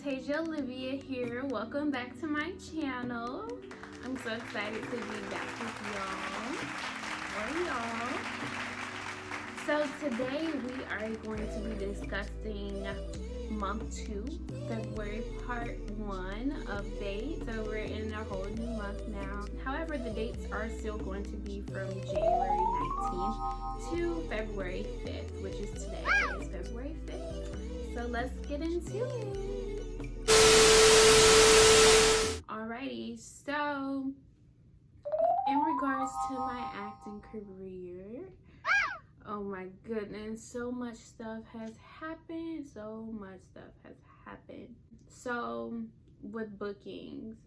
Artasia, Olivia here. Welcome back to my channel. I'm so excited to be back with y'all. So today we are going to be discussing month 2, February part 1 update. So we're in a whole new month now. However, the dates are still going to be from January 19th to February 5th, which is today. It's February 5th. So let's get into it. Alrighty, so in regards to my acting career, oh my goodness, so much stuff has happened. So with bookings,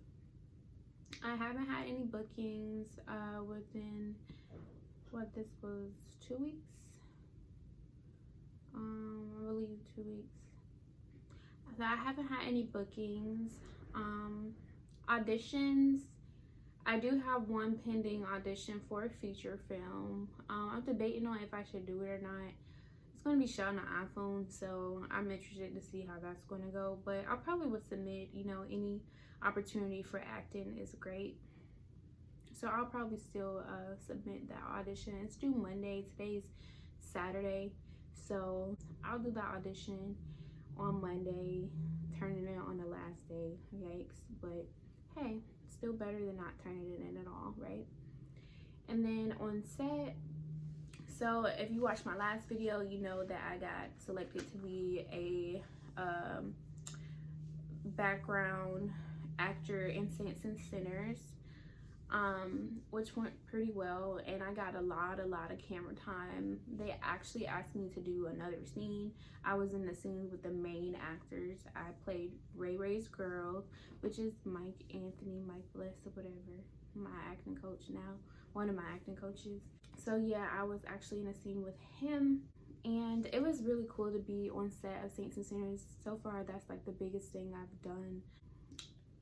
I haven't had any bookings within this was 2 weeks. I believe 2 weeks. So I haven't had any bookings. Auditions, I do have one pending audition for a feature film. I'm debating on if I should do it or not. It's going to be shot on an iPhone, so I'm interested to see how that's going to go. But I probably would submit, any opportunity for acting is great. So I'll probably still submit that audition. It's due Monday. Today's Saturday. So I'll do the audition on Monday, turning it on the last day. Yikes. But hey, still better than not turning it in at all, right? And then on set, so if you watched my last video, you know that I got selected to be a background actor in Saints and Sinners, which went pretty well, and I got a lot of camera time. They actually asked me to do another scene. I was in the scene with the main actors. I played Ray's girl, which is Mike Bless or whatever, my acting coach now, one of my acting coaches. So yeah, I was actually in a scene with him, and it was really cool to be on set of Saints and Sinners. So far, that's like the biggest thing I've done.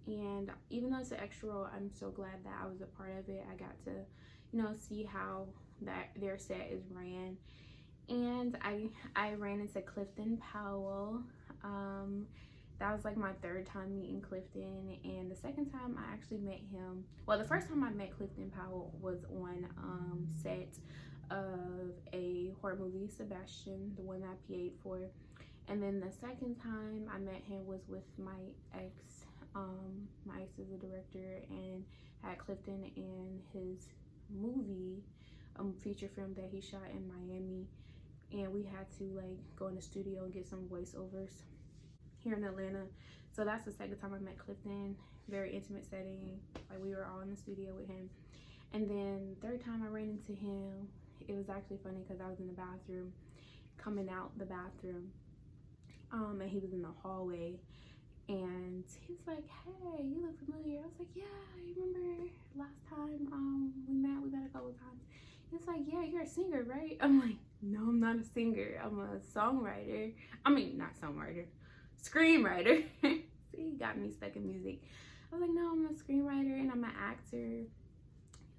And even though it's an extra role, I'm so glad that I was a part of it. I got to, see how their set is ran. And I ran into Clifton Powell. That was like my 3rd time meeting Clifton, and the 2nd time I actually met him. Well, the first time I met Clifton Powell was on set of a horror movie, Sebastian, the one I PA'd for. And then the 2nd time I met him was with my ex. My ex is a director and had Clifton in his movie, feature film that he shot in Miami, and we had to like go in the studio and get some voiceovers here in Atlanta. So that's the 2nd time I met Clifton. Very intimate setting, like we were all in the studio with him. And then 3rd time I ran into him, it was actually funny because I was in the bathroom, coming out the bathroom, and he was in the hallway. And he was like, "Hey, you look familiar." I was like, "Yeah, you remember last time we met a couple times." He was like, "Yeah, you're a singer, right?" I'm like, "No, I'm not a singer. I'm a songwriter. I mean, not songwriter, screenwriter." See, he got me stuck in music. I was like, "No, I'm a screenwriter and I'm an actor." He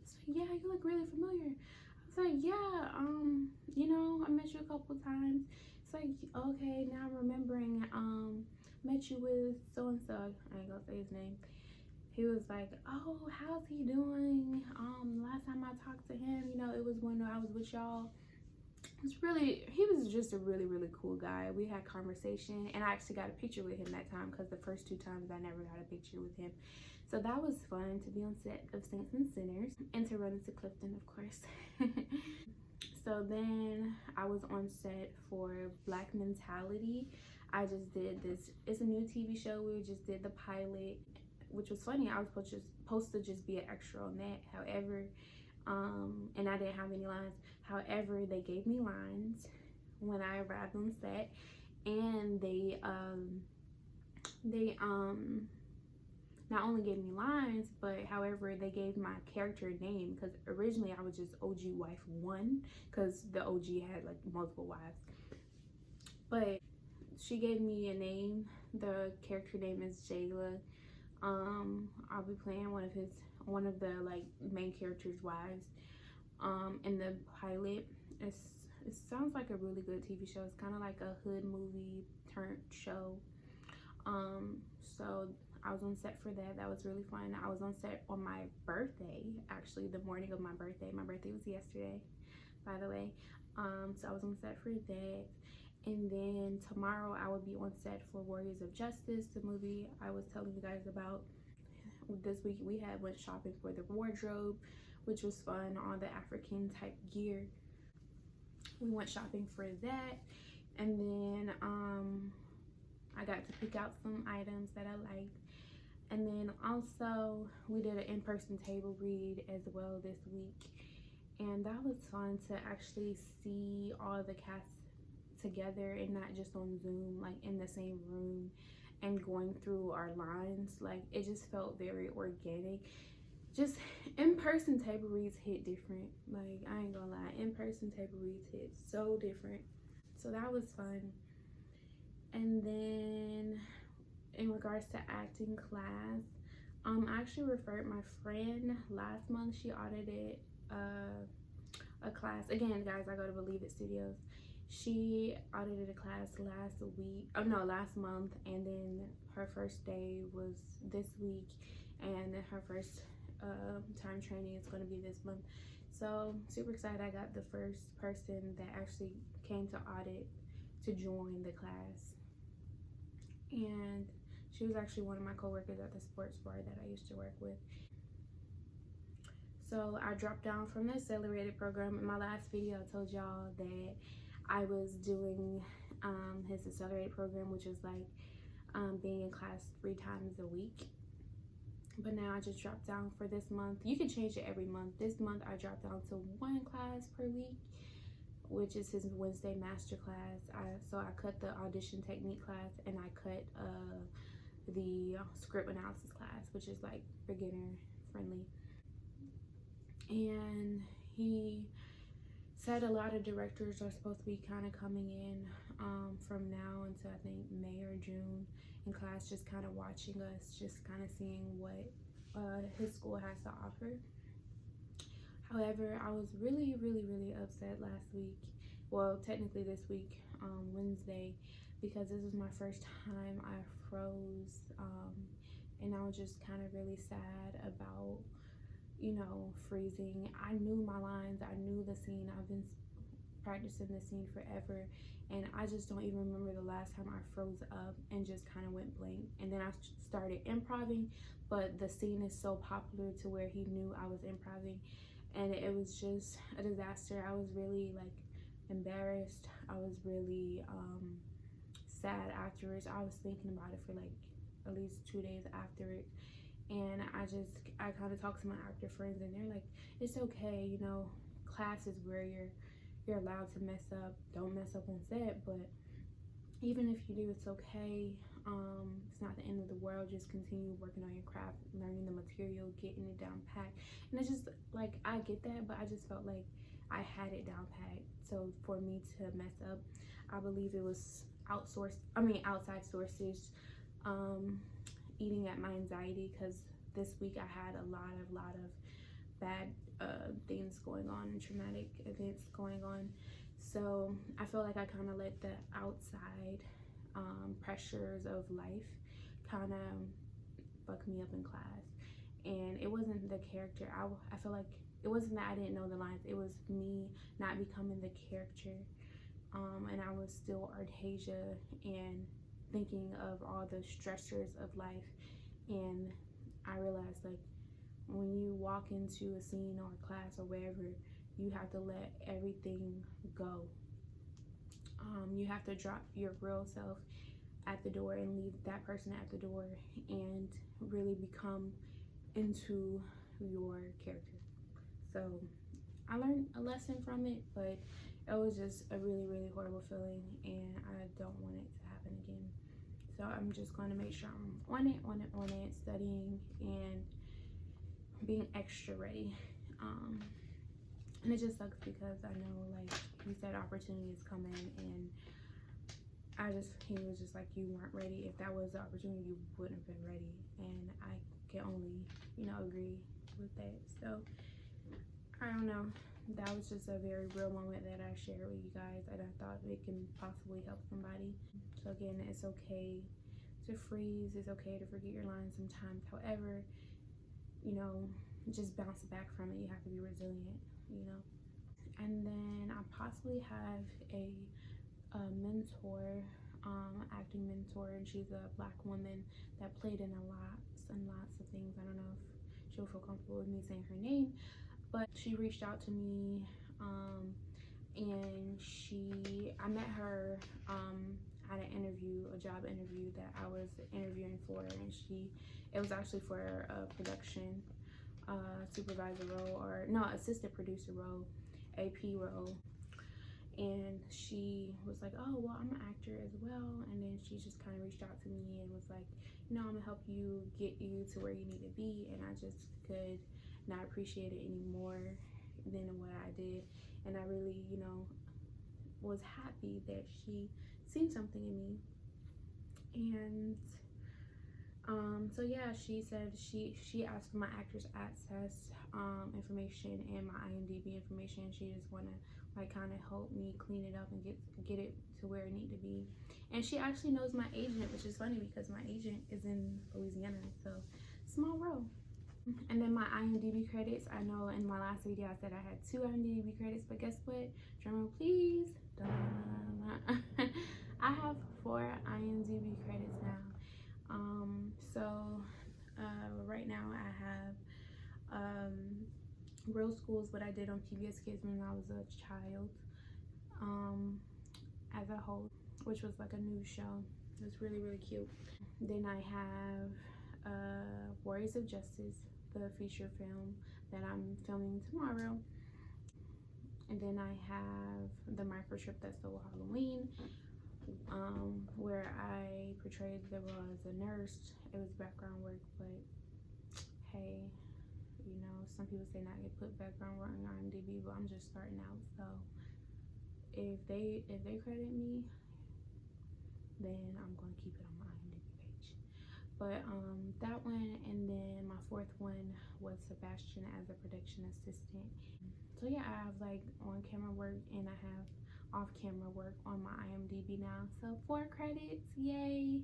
was like, "Yeah, you look really familiar." I was like, "Yeah, I met you a couple times." It's like, "Okay, now I'm remembering, met you with so-and-so." I ain't gonna say his name. He was like, "Oh, how's he doing? Last time I talked to him, it was when I was with y'all." He was just a really cool guy. We had conversation, and I actually got a picture with him that time because the first 2 times I never got a picture with him. So that was fun to be on set of Saints and Sinners and to run into Clifton, of course. So then I was on set for Black Mentality. I just did this. It's a new TV show. We just did the pilot, which was funny. I was supposed to just be an extra on that. However, and I didn't have any lines. However, they gave me lines when I arrived on set, and they not only gave me lines, but however they gave my character a name, because originally I was just OG wife 1, because the OG had like multiple wives. But she gave me a name. The character name is Jayla. I'll be playing one of the like main character's wives. In the pilot, it sounds like a really good TV show. It's kind of like a hood movie turned show. So I was on set for that. That was really fun. I was on set on my birthday, actually, the morning of my birthday. My birthday was yesterday, by the way. So I was on set for that. And then tomorrow I will be on set for Warriors of Justice, the movie I was telling you guys about. This week we went shopping for the wardrobe, which was fun, all the African type gear. We went shopping for that. And then I got to pick out some items that I liked. And then also we did an in-person table read as well this week, and that was fun to actually see all the cast together and not just on Zoom, like in the same room and going through our lines. Like, it just felt very organic. Just in-person table reads hit different. Like, I ain't gonna lie, in-person table reads hit so different. So that was fun. And then in regards to acting class, I actually referred my friend last month. She audited a class. Again, guys, I go to Believe It Studios. She audited a class last month, and then her first day was this week, and then her first time training is going to be this month. So super excited. I got the first person that actually came to audit to join the class, and she was actually one of my coworkers at the sports bar that I used to work with. So I dropped down from the accelerated program. In my last video, I told y'all that I was doing his accelerated program, which is like being in class 3 times a week. But now I just dropped down for this month. You can change it every month. This month I dropped down to 1 class per week, which is his Wednesday Masterclass. So I cut the audition technique class, and I cut the script analysis class, which is like beginner friendly. And he said a lot of directors are supposed to be kind of coming in from now until I think May or June in class, just kind of watching us, just kind of seeing what his school has to offer. However, I was really upset last week, well, technically this week, Wednesday, because this was my first time I froze, and I was just kind of really sad about, you know, freezing. I knew my lines, I knew the scene, I've been practicing the scene forever, and I just don't even remember the last time I froze up and just kind of went blank. And then I started improvising, but the scene is so popular to where he knew I was improvising, and it was just a disaster. I was really like embarrassed. I was really sad afterwards. I was thinking about it for like at least 2 days after it. And I kind of talked to my actor friends, and they're like, it's okay, you know, class is where you're allowed to mess up. Don't mess up on set, but even if you do, it's okay. It's not the end of the world. Just continue working on your craft, learning the material, getting it down packed. And it's just like, I get that, but I just felt like I had it down packed. So for me to mess up, I believe it was outside sources eating at my anxiety, because this week I had a lot of bad things going on and traumatic events going on. So I feel like I kind of let the outside pressures of life kind of fuck me up in class. And it wasn't the character. I feel like it wasn't that I didn't know the lines. It was me not becoming the character. And I was still Artasia and thinking of all the stressors of life. And I realized, like, when you walk into a scene or a class or wherever, you have to let everything go. You have to drop your real self at the door and leave that person at the door and really become into your character. So I learned a lesson from it, but it was just a really horrible feeling, and I don't want it to happen again. So I'm just going to make sure I'm on it, studying and being extra ready. And it just sucks because I know, like you said, opportunity is coming, and he was just like, you weren't ready. If that was the opportunity, you wouldn't have been ready. And I can only, you know, agree with that. So I don't know. That was just a very real moment that I shared with you guys, and I thought it can possibly help somebody. So again, it's okay to freeze. It's okay to forget your lines sometimes. However, you know, just bounce back from it. You have to be resilient, you know. And then I possibly have a mentor, acting mentor, and she's a Black woman that played in lots and lots of things. I don't know if she'll feel comfortable with me saying her name, but she reached out to me, and I met her at an interview, a job interview that I was interviewing for, and it was actually for a production supervisor role, or no, assistant producer role, AP role. And she was like, oh, well, I'm an actor as well. And then she just kind of reached out to me and was like, you know, I'm gonna help you get you to where you need to be. And I just could not appreciate it anymore than what I did. And I really, you know, was happy that she seen something in me. And so yeah, she said she asked for my actors access information and my IMDb information. She just wanna like kind of help me clean it up and get it to where it need to be. And she actually knows my agent, which is funny because my agent is in Louisiana, so small world. And then my IMDb credits, I know in my last video I said I had 2 IMDb credits, but guess what? Drumroll please. I have 4 IMDb credits now. So right now I have Real School is what I did on PBS Kids when I was a child, as a whole, which was like a new show. It was really, really cute. Then I have Warriors of Justice, the feature film that I'm filming tomorrow. And then I have the microstrip that's so Halloween, where I portrayed the role as a nurse. It was background work, but hey, you know, some people say not to put background work on IMDb, but I'm just starting out, so if they credit me, then I'm gonna keep it on my IMDb page. But that one, and then my 4th one was Sebastian as a production assistant. So yeah, I have like on-camera work and I have off-camera work on my IMDb now. So 4 credits, yay.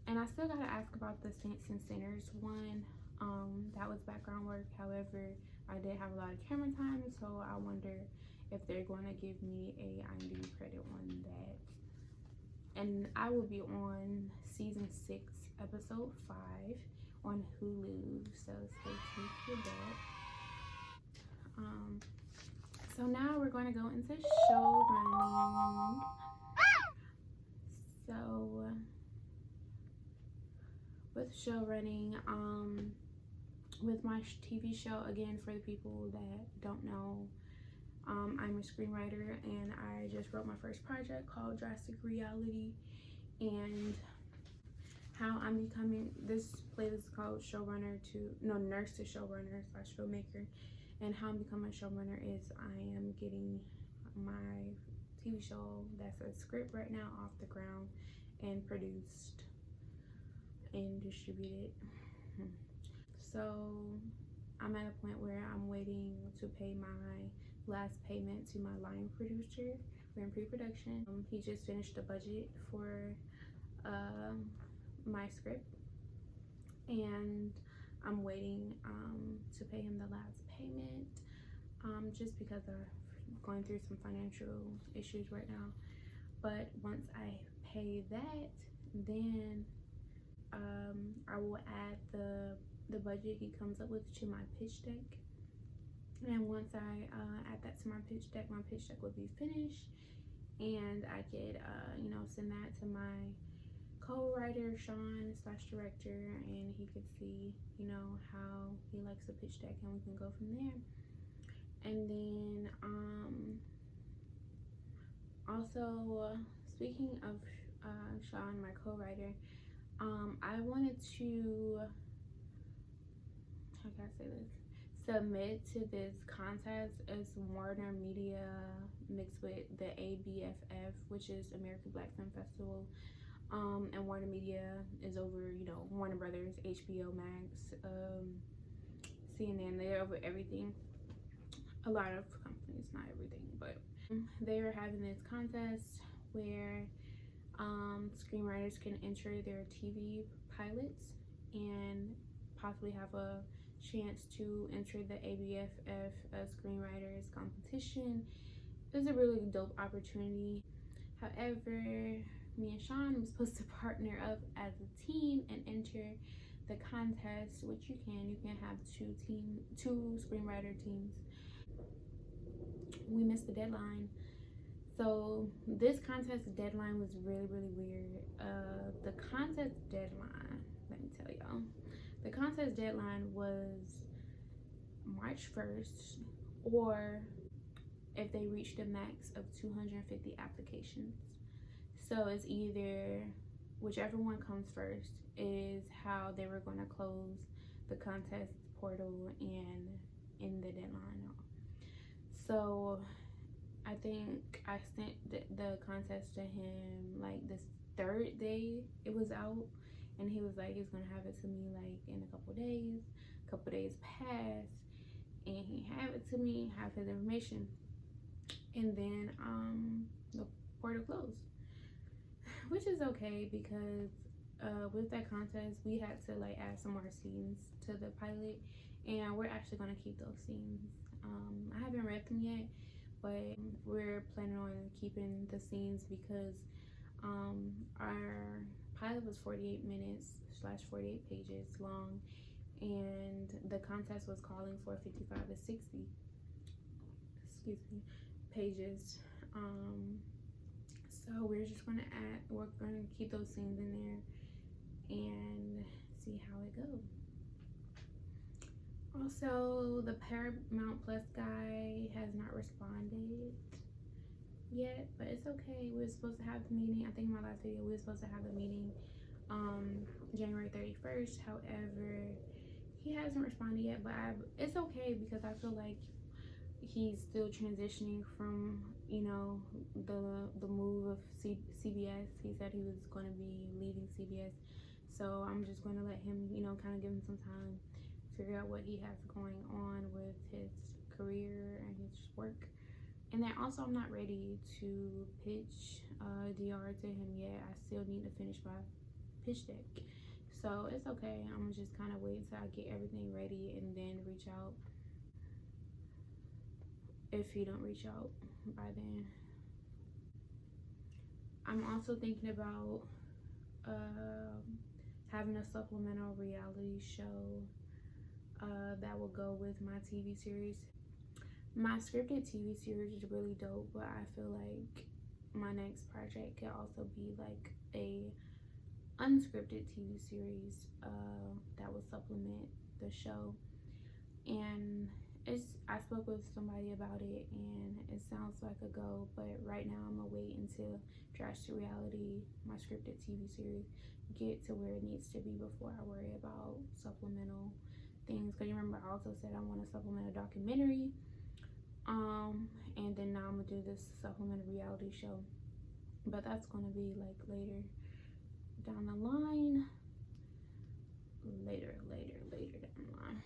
And I still gotta ask about the Saints and Sinners one. That was background work. However, I did have a lot of camera time, so I wonder if they're going to give me a IMDb credit on that. And I will be on season 6, episode 5 on Hulu, so stay tuned for that. So now we're going to go into show running. So with show running, with my TV show, again, for the people that don't know, I'm a screenwriter and I just wrote my first project called Drastic Reality, and how I'm becoming, this playlist is called Nurse to Showrunner / Filmmaker, and how I'm becoming a showrunner is I am getting my TV show that's a script right now off the ground and produced and distributed. So I'm at a point where I'm waiting to pay my last payment to my line producer. We're in pre-production. He just finished the budget for my script, and I'm waiting to pay him the last payment, just because of going through some financial issues right now. But once I pay that, then I will add the budget he comes up with to my pitch deck. And once I add that to my pitch deck will be finished, and I could you know, send that to my co-writer Sean / director, and he could see, you know, how he likes the pitch deck, and we can go from there. And then also speaking of Sean, my co-writer, I wanted to, how can I say this, submit to this contest. It's Warner Media mixed with the ABFF, which is American Black Film Festival, and Warner Media is over, you know, Warner Brothers, HBO Max, CNN. They're over everything. A lot of companies, not everything, but they are having this contest where Screenwriters can enter their TV pilots and possibly have a chance to enter the ABFF Screenwriters Competition. It's a really dope opportunity. However, me and Sean were supposed to partner up as a team and enter the contest, which you can have two screenwriter teams. We missed the deadline. So this contest deadline was really weird. The contest deadline, let me tell y'all, the contest deadline was March 1st, or if they reached a max of 250 applications. So it's either whichever one comes first is how they were going to close the contest portal and end the deadline. So I think I sent the contest to him like this third day it was out, and he was like, he's gonna have it to me like in a couple days. A couple days passed, and he had it to me, have his information, and then the portal closed, which is okay because with that contest we had to like add some more scenes to the pilot, and we're actually gonna keep those scenes. I haven't read them yet, but we're planning on keeping the scenes because our pilot was 48 minutes / 48 pages long, and the contest was calling for 55 to 60 pages. So we're gonna keep those scenes in there and see how it goes. Also, the Paramount Plus guy has not responded yet, but it's okay. We were supposed to have the meeting. I think in my last video we were supposed to have the meeting January 31st. However, he hasn't responded yet, but it's okay because I feel like he's still transitioning from, you know, the move of CBS. He said he was going to be leaving CBS, so I'm just going to let him, you know, kind of give him some time, figure out what he has going on with his career and his work. And then also, I'm not ready to pitch DR to him yet. I still need to finish my pitch deck, so it's okay. I'm just kind of wait till I get everything ready and then reach out, if he don't reach out by then. I'm also thinking about having a supplemental reality show that will go with my TV series. My scripted TV series is really dope, but I feel like my next project could also be like a unscripted TV series that will supplement the show. And I spoke with somebody about it, and it sounds like a go, but right now I'm gonna wait until Trash to Reality, my scripted TV series, get to where it needs to be before I worry about supplemental things. Because you remember I also said I want to supplement a documentary, and then now I'm gonna do this supplemental reality show, but that's gonna be like later down the line. Later down the line.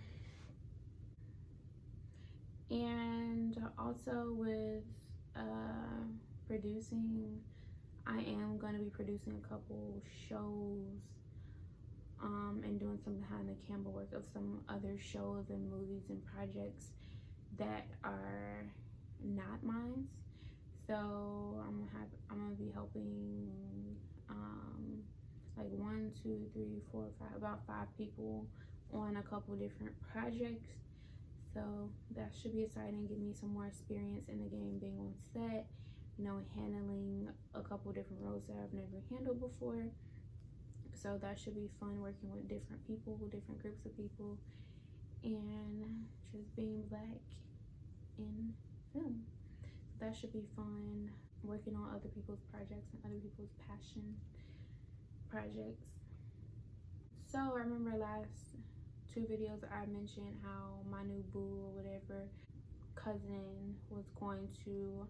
And also with producing, I am going to be producing a couple shows and doing some behind the camera work of some other shows and movies and projects that are not mine. So I'm gonna be helping like 1, 2, 3, 4, 5, about 5 people on a couple different projects. So that should be exciting, give me some more experience in the game, being on set, you know, handling a couple different roles that I've never handled before. So that should be fun, working with different people, different groups of people, and just being Black in film. That should be fun, working on other people's projects and other people's passion projects. So I remember last 2 videos I mentioned how my new boo or whatever cousin was going to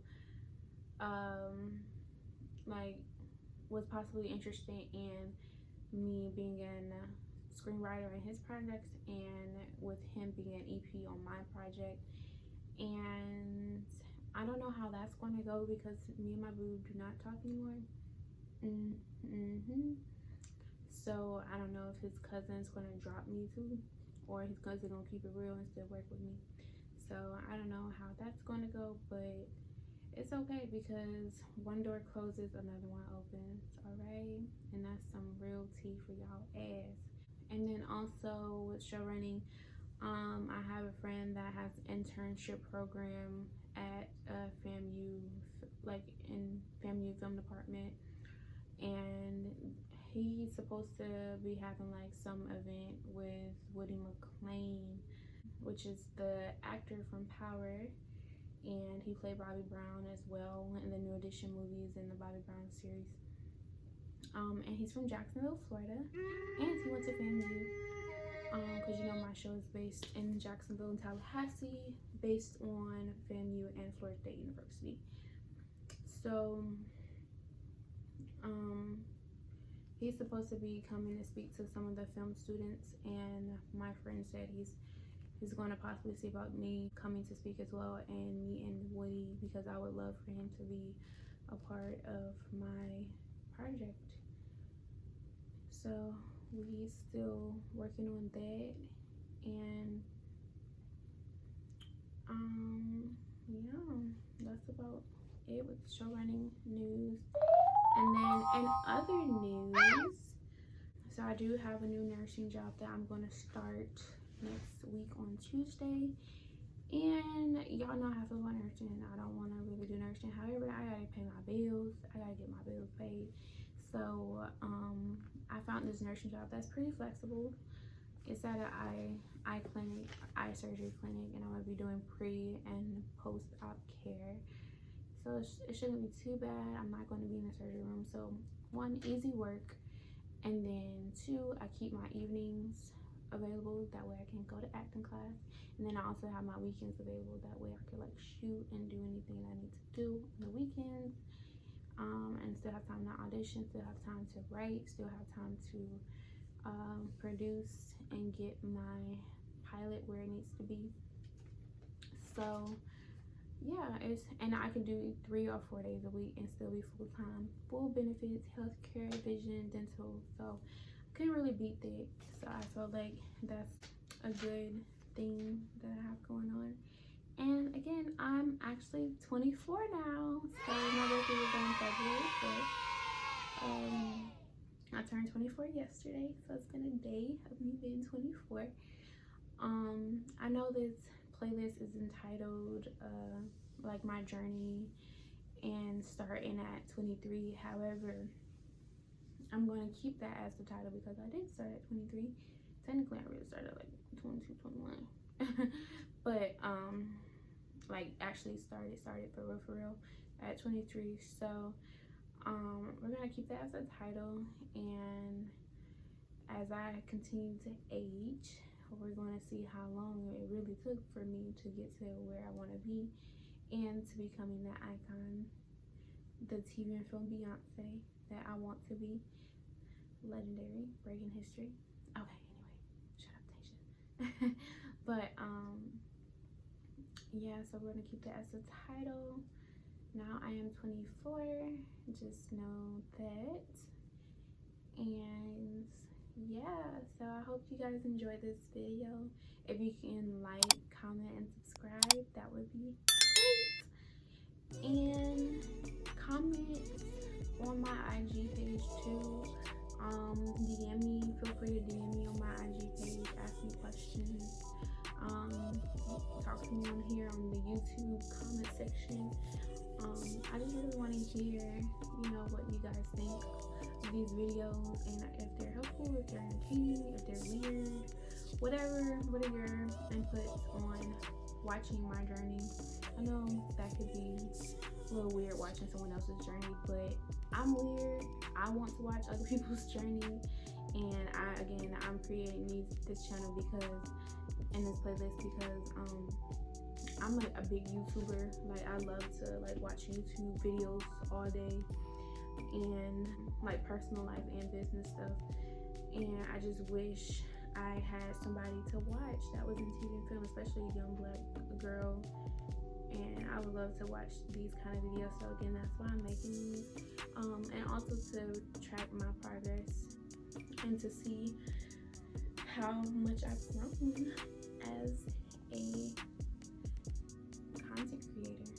was possibly interested in me being a screenwriter in his projects, and with him being an EP on my project. And I don't know how that's going to go because me and my boo do not talk anymore. Mm-hmm. So I don't know if his cousin's gonna drop me too, or his cousin gonna keep it real and still work with me. So I don't know how that's gonna go, but it's okay because one door closes, another one opens. All right, and that's some real tea for y'all ass. And then also with show running, I have a friend that has an internship program at FAMU, like in FAMU film department, and he's supposed to be having like some event with Woody McClain, which is the actor from Power, and he played Bobby Brown as well in the New Edition movies and the Bobby Brown series. And he's from Jacksonville, Florida, and he went to FAMU. Because you know my show is based in Jacksonville and Tallahassee, based on FAMU and Florida State University. So he's supposed to be coming to speak to some of the film students, and my friend said he's going to possibly see about me coming to speak as well, and meeting Woody, because I would love for him to be a part of my project. So we still working on that, and yeah, that's about it with show running news. And then in other news, so I do have a new nursing job that I'm going to start next week on Tuesday. And y'all know how I feel about nursing. I don't want to really do nursing. However, I gotta pay my bills. I gotta get my bills paid. So I found this nursing job that's pretty flexible. It's at an eye clinic, eye surgery clinic, and I'm gonna be doing pre and post-op care. So it shouldn't be too bad. I'm not going to be in the surgery room. So one, easy work, and then two, I keep my evenings available. That way I can go to acting class, and then I also have my weekends available. That way I can like shoot and do anything I need to do on the weekends, and still have time to audition, still have time to write, still have time to produce and get my pilot where it needs to be. So yeah, and I can do 3 or 4 days a week and still be full-time, full benefits, healthcare, vision, dental. So I couldn't really beat that. So I felt like that's a good thing that I have going on. And again, I'm actually 24 now. So my birthday was on February 4th. I turned 24 yesterday, so it's been a day of me being 24. I know this playlist is entitled like my journey and starting at 23. However, I'm going to keep that as the title because I did start at 23. Technically I really started like 22, 21. But like actually started for real at 23. So we're gonna keep that as a title, and as I continue to age, we're going to see how long it really took for me to get to where I want to be and to becoming that icon, the TV and film Beyonce that I want to be. Legendary, breaking history. Okay, anyway, shut up, Tasha. But yeah, so we're gonna keep that as a title. Now I am 24, just know that. And yeah, so I hope you guys enjoyed this video. If you can like, comment, and subscribe, that would be great. And comment on my IG page too. DM me, feel free to DM me on my IG page, ask me questions, talk to me on here on the YouTube comment section. I just really want to hear, what you guys think of these videos, and if they're helpful, if they're entertaining, if they're weird, what are your inputs on watching my journey? I know that could be a little weird watching someone else's journey, but I'm weird. I want to watch other people's journey, and I'm creating this channel in this playlist because I'm like a big YouTuber. Like I love to watch YouTube videos all day, and like personal life and business stuff. And I just wish I had somebody to watch that was in TV and film, especially a young black girl, and I would love to watch these kind of videos. So again, that's why I'm making these, and also to track my progress and to see how much I've grown as a content creator.